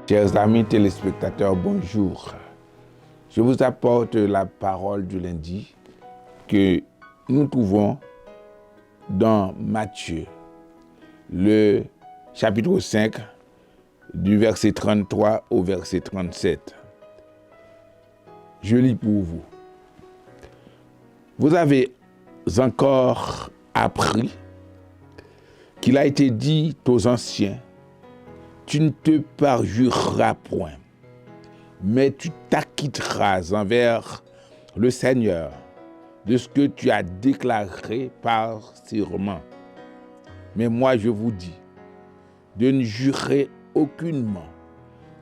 Chers amis téléspectateurs, bonjour. Je vous apporte la parole du lundi que nous trouvons dans Matthieu, le chapitre 5, du verset 33 au verset 37. Je lis pour vous. Vous avez encore appris qu'il a été dit aux anciens, tu ne te parjureras point, mais tu t'acquitteras envers le Seigneur de ce que tu as déclaré par serment. Mais moi, je vous dis de ne jurer aucunement,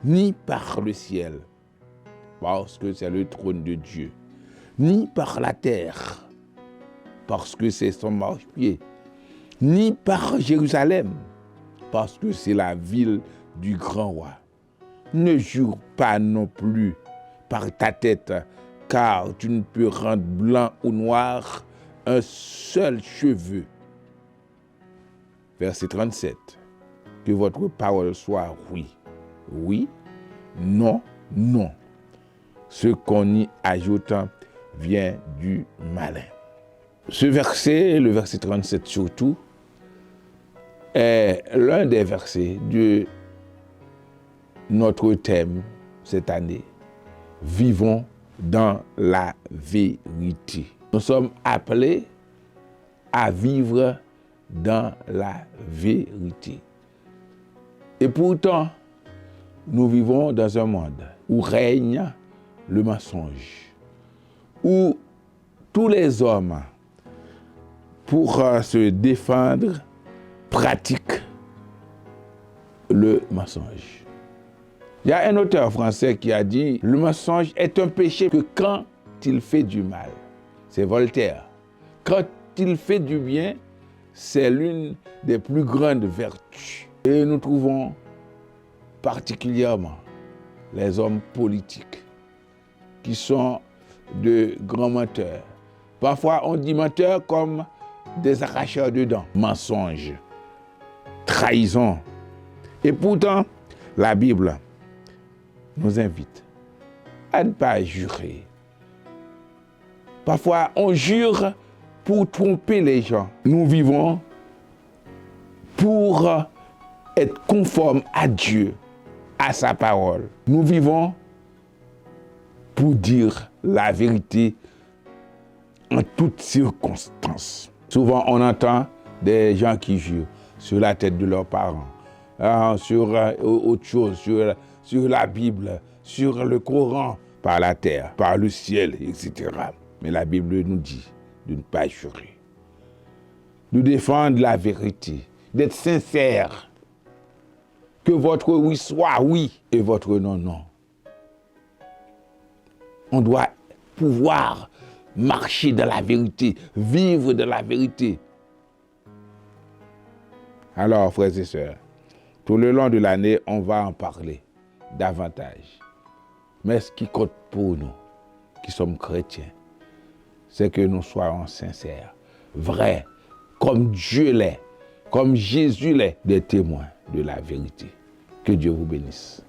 ni par le ciel, parce que c'est le trône de Dieu, ni par la terre, parce que c'est son marchepied, ni par Jérusalem, parce que c'est la ville du grand roi. Ne jure pas non plus par ta tête, car tu ne peux rendre blanc ou noir un seul cheveu. Verset 37. Que votre parole soit oui, oui, non, non. Ce qu'on y ajoute vient du malin. Ce verset, le verset 37 surtout, est l'un des versets de notre thème cette année. Vivons dans la vérité. Nous sommes appelés à vivre dans la vérité. Et pourtant, nous vivons dans un monde où règne le mensonge, où tous les hommes, pour se défendre, pratiquent le mensonge. Il y a un auteur français qui a dit « Le mensonge est un péché que quand il fait du mal. » C'est Voltaire. Quand il fait du bien, c'est l'une des plus grandes vertus. Et nous trouvons particulièrement les hommes politiques qui sont de grands menteurs. Parfois, on dit menteurs comme des arracheurs de dents. Mensonges, trahison. Et pourtant, la Bible nous invite à ne pas jurer. Parfois, on jure pour tromper les gens. Nous vivons pour être conformes à Dieu, à sa parole. Nous vivons pour dire la vérité en toutes circonstances. Souvent, on entend des gens qui jurent sur la tête de leurs parents, sur autre chose, sur la Bible, sur le Coran, par la terre, par le ciel, etc. Mais la Bible nous dit de ne pas jurer, de défendre la vérité, d'être sincère, que votre oui soit oui et votre non, non. On doit pouvoir marcher dans la vérité, vivre de la vérité. Alors, frères et sœurs, tout le long de l'année, on va en parler davantage. Mais ce qui compte pour nous, qui sommes chrétiens, c'est que nous soyons sincères, vrais, comme Dieu l'est, comme Jésus l'est, des témoins de la vérité. Que Dieu vous bénisse.